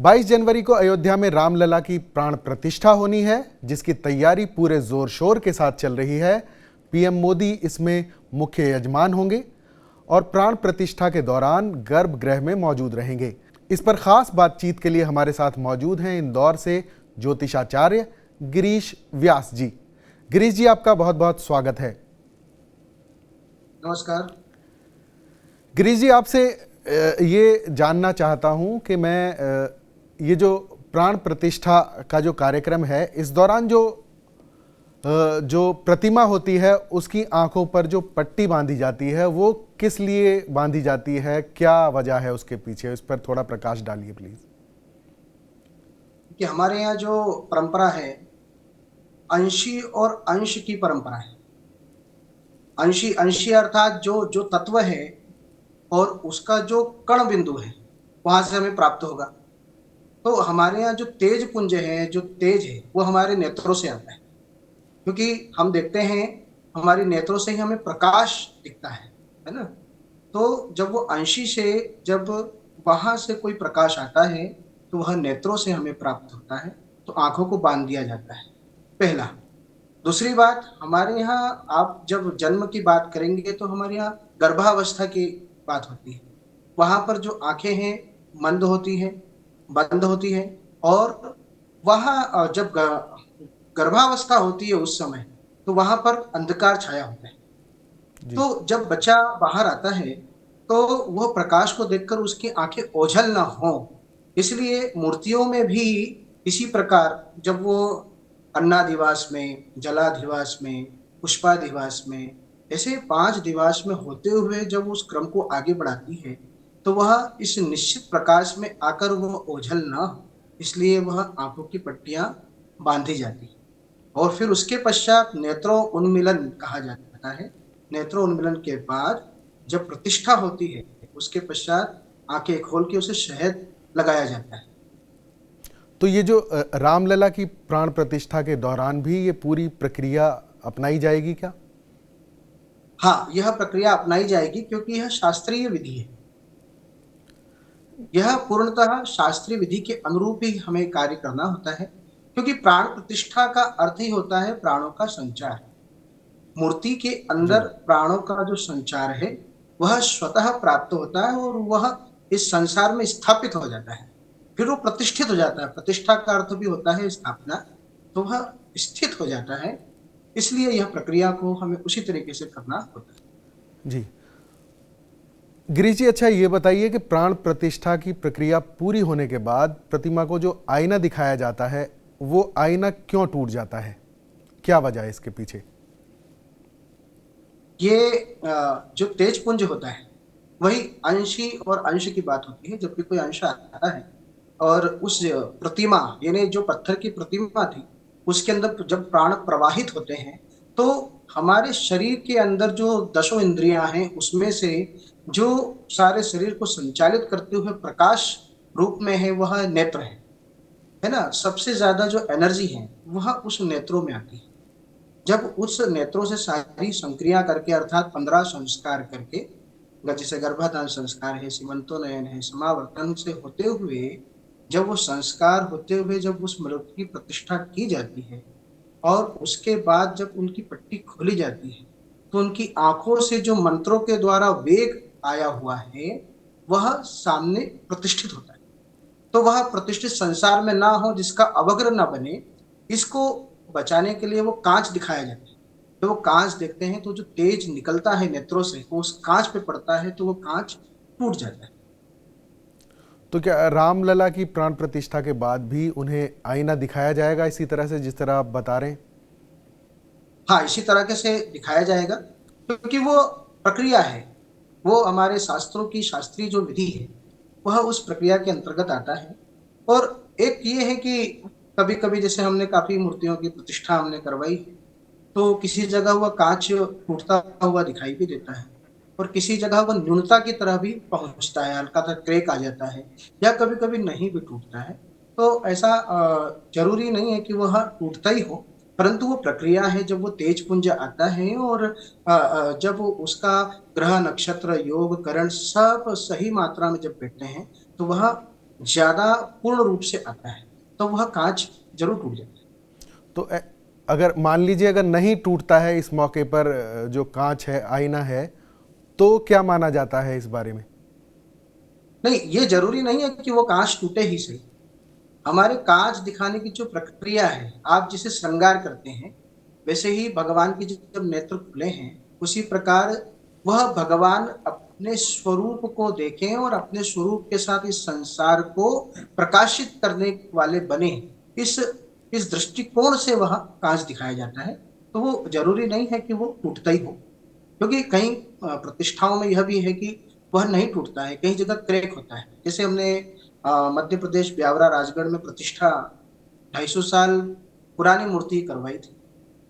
22 जनवरी को अयोध्या में रामलला की प्राण प्रतिष्ठा होनी है, जिसकी तैयारी पूरे जोर शोर के साथ चल रही है। पीएम मोदी इसमें मुख्य यजमान होंगे और प्राण प्रतिष्ठा के दौरान गर्भगृह में मौजूद रहेंगे। इस पर खास बातचीत के लिए हमारे साथ मौजूद हैं इंदौर से ज्योतिषाचार्य गिरीश व्यास जी। गिरीश जी, आपका बहुत बहुत स्वागत है। नमस्कार। गिरीश जी, आपसे ये जानना चाहता हूं कि मैं ये जो प्राण प्रतिष्ठा का जो कार्यक्रम है, इस दौरान जो प्रतिमा होती है उसकी आंखों पर जो पट्टी बांधी जाती है वो किस लिए बांधी जाती है, क्या वजह है उसके पीछे, इस पर थोड़ा प्रकाश डालिए प्लीज। कि हमारे यहाँ जो परंपरा है, अंशी और अंश की परंपरा है। अंशी अंशी अर्थात जो जो तत्व है और उसका जो कण बिंदु है वहां से हमें प्राप्त होगा। तो हमारे यहाँ जो तेज पुंज है, जो तेज है, वो हमारे नेत्रों से आता है, क्योंकि हम देखते हैं हमारी नेत्रों से ही हमें प्रकाश दिखता है ना। तो जब वो अंशी से जब वहां से कोई प्रकाश आता है तो वह नेत्रों से हमें प्राप्त होता है, तो आंखों को बांध दिया जाता है, पहला। दूसरी बात, हमारे यहाँ आप जब जन्म की बात करेंगे तो हमारे यहाँ गर्भावस्था की बात होती है। वहां पर जो आंखें हैं मंद होती हैं, बंद होती है, और वहां जब गर्भावस्था होती है उस समय तो वहां पर अंधकार छाया होता है। जी। तो जब बच्चा बाहर आता है तो वह प्रकाश को देखकर उसकी आंखें ओझल ना हो, इसलिए मूर्तियों में भी इसी प्रकार जब वो अन्नादिवास में, जलाधिवास में, पुष्पाधिवास में, ऐसे 5 दिवास में होते हुए जब उस क्रम को आगे बढ़ाती है तो वह इस निश्चित प्रकाश में आकर वह ओझल ना हो, इसलिए वह आंखों की पट्टियां बांधी जाती है। और फिर उसके पश्चात नेत्रों उन्मिलन कहा जाता है। नेत्रों उन्मिलन के बाद जब प्रतिष्ठा होती है उसके पश्चात आंखें खोल के उसे शहद लगाया जाता है। तो ये जो रामलला की प्राण प्रतिष्ठा के दौरान भी ये पूरी प्रक्रिया अपनाई जाएगी क्या? हाँ, यह प्रक्रिया अपनाई जाएगी क्योंकि यह शास्त्रीय विधि है। यह पूर्णतः शास्त्रीय विधि के अनुरूप ही हमें कार्य करना होता है, क्योंकि प्राण प्रतिष्ठा का अर्थ ही होता है प्राणों का संचार। मूर्ति के जी। अंदर प्राणों का जो संचार है वह स्वतः प्राप्त होता है और वह इस संसार में स्थापित हो जाता है, फिर वो प्रतिष्ठित हो जाता है। प्रतिष्ठा का अर्थ भी होता है स्थापना, तो वह स्थित हो जाता है। इसलिए यह प्रक्रिया को हमें उसी तरीके से करना होता है। जी गिरीश जी, अच्छा ये बताइए कि प्राण प्रतिष्ठा की प्रक्रिया पूरी होने के बाद प्रतिमा को जो आईना दिखाया जाता है वो आईना क्यों टूट जाता है, क्या वजह है इसके पीछे? ये जो तेज पुंज होता है वही अंशी और अंश की बात होती है। जब भी कोई अंश आता है और उस प्रतिमा, यानी जो पत्थर की प्रतिमा थी, उसके अंदर जब प्राण प्रवाहित होते हैं तो हमारे शरीर के अंदर जो 10 इंद्रियां हैं उसमें से जो सारे शरीर को संचालित करते हुए प्रकाश रूप में है वह नेत्र है ना। सबसे ज्यादा जो एनर्जी है वह उस नेत्रों में आती है। जब उस नेत्रों से सारी संक्रिया करके, अर्थात 15 संस्कार करके, जैसे गर्भाधान संस्कार है, सीमंतोनयन है, समावर्तन से होते हुए जब वो संस्कार होते हुए जब उस मूर्ति की प्रतिष्ठा की जाती है और उसके बाद जब उनकी पट्टी खोली जाती है तो उनकी आंखों से जो मंत्रों के द्वारा वेग आया हुआ है वह सामने प्रतिष्ठित होता है। तो वह प्रतिष्ठित संसार में ना हो, जिसका अवग्रह ना बने, इसको बचाने के लिए वो कांच दिखाया जाता है। तो वो कांच देखते हैं तो जो तेज निकलता है नेत्रों से वो उस कांच पे पड़ता है तो वो कांच टूट जाता है। तो क्या रामलला की प्राण प्रतिष्ठा के बाद भी उन्हें आईना दिखाया जाएगा इसी तरह से जिस तरह आप बता रहे हैं? हाँ, इसी तरीके से दिखाया जाएगा, क्योंकि वो प्रक्रिया है, वो हमारे शास्त्रों की शास्त्रीय जो विधि है वह उस प्रक्रिया के अंतर्गत आता है। और एक ये है कि कभी कभी जैसे हमने काफी मूर्तियों की प्रतिष्ठा हमने करवाई तो किसी जगह वह कांच टूटता हुआ दिखाई भी देता है और किसी जगह वह न्यूनता की तरह भी पहुंचता है, हल्का सा क्रैक आ जाता है, या कभी कभी नहीं भी टूटता है। तो ऐसा जरूरी नहीं है कि वह टूटता ही हो, परंतु वो प्रक्रिया है। जब वो तेज पुंज आता है और जब वो उसका ग्रह नक्षत्र योग करण सब सही मात्रा में जब बैठते हैं तो वह ज्यादा पूर्ण रूप से आता है तो वह कांच जरूर टूट जाता है। तो अगर मान लीजिए अगर नहीं टूटता है इस मौके पर जो कांच है, आईना है, तो क्या माना जाता है इस बारे में? नहीं, ये जरूरी नहीं है कि वो कांच टूटे ही सही। हमारे कांच दिखाने की जो प्रक्रिया है, आप जिसे श्रृंगार करते हैं, वैसे ही भगवान की जब नेत्र खुले हैं, उसी प्रकार वह भगवान अपने स्वरूप को देखें और अपने स्वरूप के साथ इस संसार को प्रकाशित करने वाले बने, इस इस दृष्टिकोण से वह कांच दिखाया जाता है। तो वो जरूरी नहीं है कि वो टूटता ही हो, क्योंकि कई प्रतिष्ठाओं में यह भी है कि वह नहीं टूटता है, कई जगह क्रैक होता है। जैसे हमने मध्य प्रदेश ब्यावरा राजगढ़ में प्रतिष्ठा 250 साल पुरानी मूर्ति करवाई थी,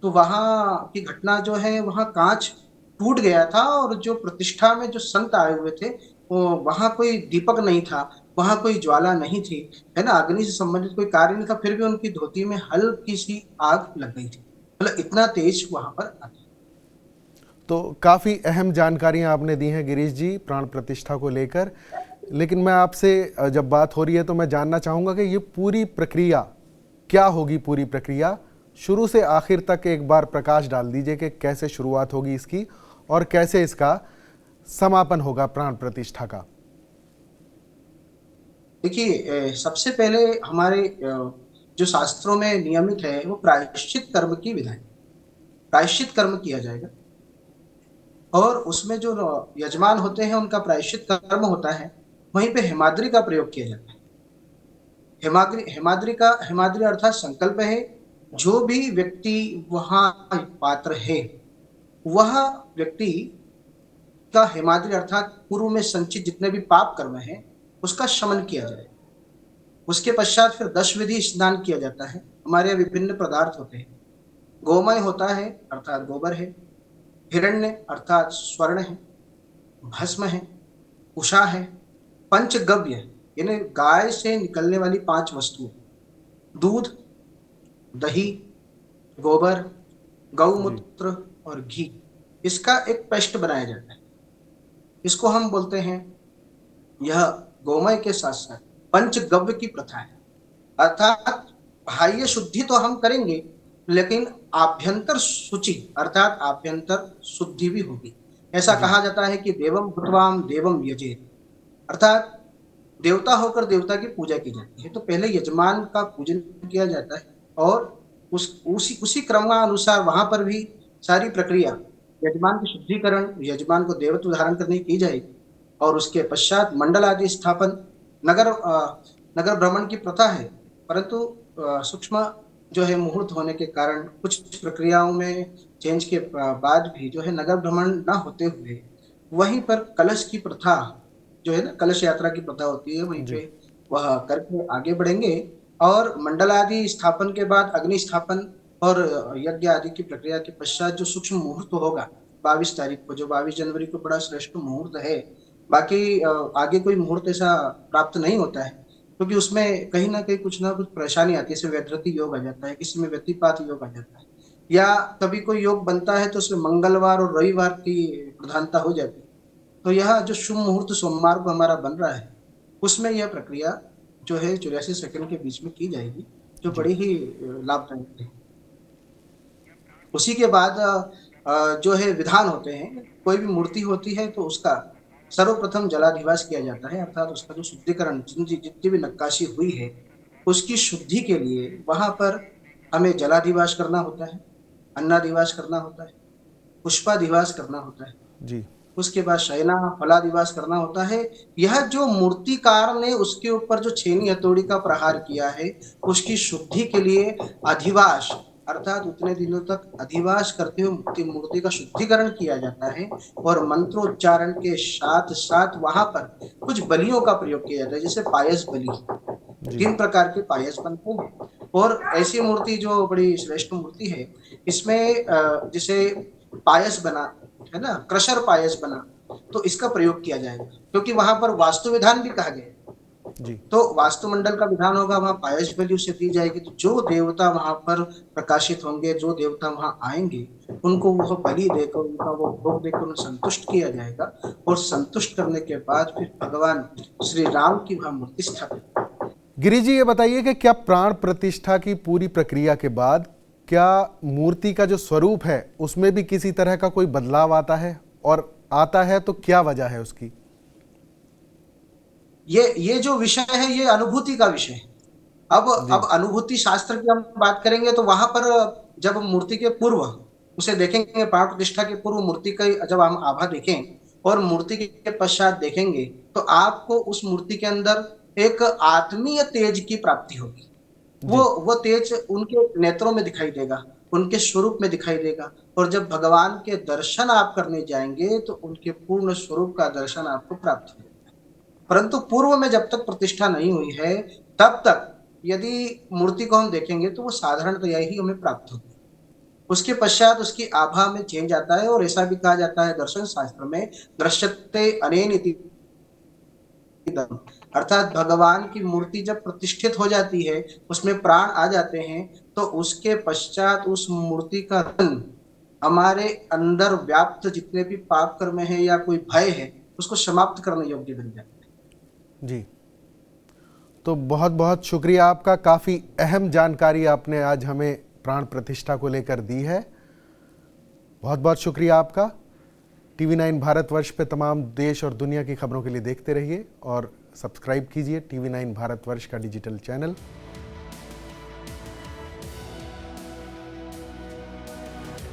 तो वहां की घटना जो है, वहां कांच टूट गया था और जो प्रतिष्ठा में जो संत आए हुए थे, वो वहां कोई दीपक नहीं था, वहां कोई ज्वाला नहीं थी, है ना, अग्नि से संबंधित कोई कार्य नहीं था, फिर भी उनकी धोती में हल्की सी आग लग गई थी। मतलब इतना तेज वहां पर आता है। तो काफ़ी अहम जानकारियां आपने दी हैं गिरीश जी प्राण प्रतिष्ठा को लेकर। लेकिन मैं आपसे जब बात हो रही है तो मैं जानना चाहूँगा कि ये पूरी प्रक्रिया क्या होगी, पूरी प्रक्रिया शुरू से आखिर तक एक बार प्रकाश डाल दीजिए कि कैसे शुरुआत होगी इसकी और कैसे इसका समापन होगा प्राण प्रतिष्ठा का। देखिए, सबसे पहले हमारे जो शास्त्रों में नियमित है, वो प्रायश्चित कर्म की विधान। प्रायश्चित कर्म किया जाएगा और उसमें जो यजमान होते हैं, उनका प्रायश्चित कर्म होता है। वहीं पे हेमाद्रि का प्रयोग किया जाता है। हेमाद्रि अर्थात संकल्प है। जो भी व्यक्ति वहां पात्र है, वह व्यक्ति का हेमाद्रि अर्थात पूर्व में संचित जितने भी पाप कर्म है, उसका शमन किया जाए। उसके पश्चात फिर 10 विधि स्नान किया जाता है। हमारे यहाँ विभिन्न पदार्थ होते हैं। गोमय होता है अर्थात गोबर है, हिरण्य अर्थात स्वर्ण है, भस्म है, उषा है, पंचगव्य यानी गाय से निकलने वाली 5 वस्तुएं, दूध, दही, गोबर, जी। गौमूत्र और घी, इसका एक पेस्ट बनाया जाता है। इसको हम बोलते हैं, यह गोमय के साथ साथ पंचगव्य की प्रथा है। अर्थात बाह्य शुद्धि तो हम करेंगे, लेकिन आभ्यंतर शुचि अर्थात आभ्यंतर शुद्धि भी होगी। ऐसा जी। कहा जाता है कि देवम भूतवाम देवम यजेत, अर्थात देवता होकर देवता की पूजा की जाती है। तो पहले यजमान का पूजन किया जाता है और उसी उसी क्रमानुसार वहां पर भी सारी प्रक्रिया, यजमान की शुद्धिकरण, यजमान को देवत्व धारण करने की जाएगी और उसके पश्चात मंडल आदि स्थापन, नगर भ्रमण की प्रथा है। परंतु सूक्ष्म जो है मुहूर्त होने के कारण कुछ प्रक्रियाओं में चेंज के बाद भी जो है नगर भ्रमण न होते हुए वहीं पर कलश की प्रथा जो है ना, कलश यात्रा की प्रथा होती है, वहीं जी। पे वह करके आगे बढ़ेंगे। और मंडल आदि स्थापन के बाद अग्नि स्थापन और यज्ञ आदि की प्रक्रिया के पश्चात जो सूक्ष्म मुहूर्त होगा 22 तारीख को, जो 22 जनवरी को बड़ा श्रेष्ठ मुहूर्त है। बाकी आगे कोई मुहूर्त ऐसा प्राप्त नहीं होता है, क्योंकि उसमें कहीं ना कुछ परेशानी आती है। जैसे व्यतिथि योग आ जाता है, किसी में व्यतिपात योग आ जाता है, या कभी कोई योग बनता है तो उसमें मंगलवार और रविवार की प्रधानता हो जाती है। तो यह जो शुभ मुहूर्त सोमवार को हमारा बन रहा है, उसमें यह प्रक्रिया जो है 84 सेकंड के बीच में की जाएगी, जो जी। बड़ी ही लाभदायक है। उसी के बाद जो है विधान होते हैं। कोई भी मूर्ति होती है तो उसका सर्वप्रथम जलाधिवास किया जाता है, अर्थात उसका जो शुद्धिकरण, जितनी भी नक्काशी हुई है, उसकी शुद्धि के लिए वहां पर हमें जलाधिवास करना होता है, अन्नाधिवास करना होता है, पुष्पाधिवास करना होता है, जी। उसके बाद शयना फलादिवास करना होता है। यह जो मूर्तिकार ने उसके ऊपर जो छेनी हथौड़ी का प्रहार किया है, उसकी शुद्धि के लिए अधिवास अर्थात उतने दिनों तक अधिवास करते हुए मूर्ति मूर्ति का शुद्धिकरण किया जाता है। और मंत्रोच्चारण के साथ साथ वहां पर कुछ बलियों का प्रयोग किया जाता है, जैसे पायस बलि। जी। 3 प्रकार के पायस बनते हैं। और ऐसी मूर्ति जो बड़ी श्रेष्ठ मूर्ति है, इसमें जैसे पायस बना, है ना, क्रशर पायस बना, तो इसका प्रयोग किया जाएगा, क्योंकि वहां पर वास्तु विधान भी कहा गया है जी तो वास्तुमंडल का विधान होगा, वहां पायस बलि उसे दी जाएगी। तो जो देवता वहां पर प्रकाशित होंगे, जो देवता वहां आएंगे, उनको वह बलि देकर, उनका वो भोग देकर उन्हें संतुष्ट किया जाएगा। और संतुष्ट करने के बाद फिर भगवान श्री राम की वहां मूर्ति स्थापित। गिरी जी, ये बताइए कि क्या प्राण प्रतिष्ठा की पूरी प्रक्रिया के बाद क्या मूर्ति का जो स्वरूप है उसमें भी किसी तरह का कोई बदलाव आता है, और आता है तो क्या वजह है उसकी? ये जो विषय है, ये अनुभूति का विषय है। जी अब अनुभूति शास्त्र की हम बात करेंगे तो वहां पर जब मूर्ति के पूर्व उसे देखेंगे, प्राण प्रतिष्ठा के पूर्व मूर्ति का जब हम आभा देखें और मूर्ति के पश्चात देखेंगे, तो आपको उस मूर्ति के अंदर एक आत्मीय तेज की प्राप्ति होगी। जी वो तेज उनके नेत्रों में दिखाई देगा, उनके स्वरूप में दिखाई देगा। और जब भगवान के दर्शन आप करने जाएंगे तो उनके पूर्ण स्वरूप का दर्शन आपको प्राप्त होगा। परंतु पूर्व में जब तक प्रतिष्ठा नहीं हुई है, तब तक यदि मूर्ति को हम देखेंगे तो वो साधारणतया ही हमें प्राप्त होगी। उसके पश्चात उसकी आभा में चेंज आता है, और ऐसा भी कहा जाता है दर्शन शास्त्र में, दृश्यते अनेन इति, अर्थात भगवान की मूर्ति जब प्रतिष्ठित हो जाती है, उसमें प्राण आ जाते हैं, तो उसके पश्चात उस मूर्ति का रंग हमारे अंदर व्याप्त जितने भी पाप कर्म है या कोई भय है, उसको समाप्त करने योग्य बन जाता है। जी, तो बहुत बहुत शुक्रिया आपका। काफ़ी अहम जानकारी आपने आज हमें प्राण प्रतिष्ठा को लेकर दी है। बहुत बहुत शुक्रिया आपका। TV9 भारतवर्ष पे तमाम देश और दुनिया की खबरों के लिए देखते रहिए और सब्सक्राइब कीजिए TV9 भारतवर्ष का डिजिटल चैनल।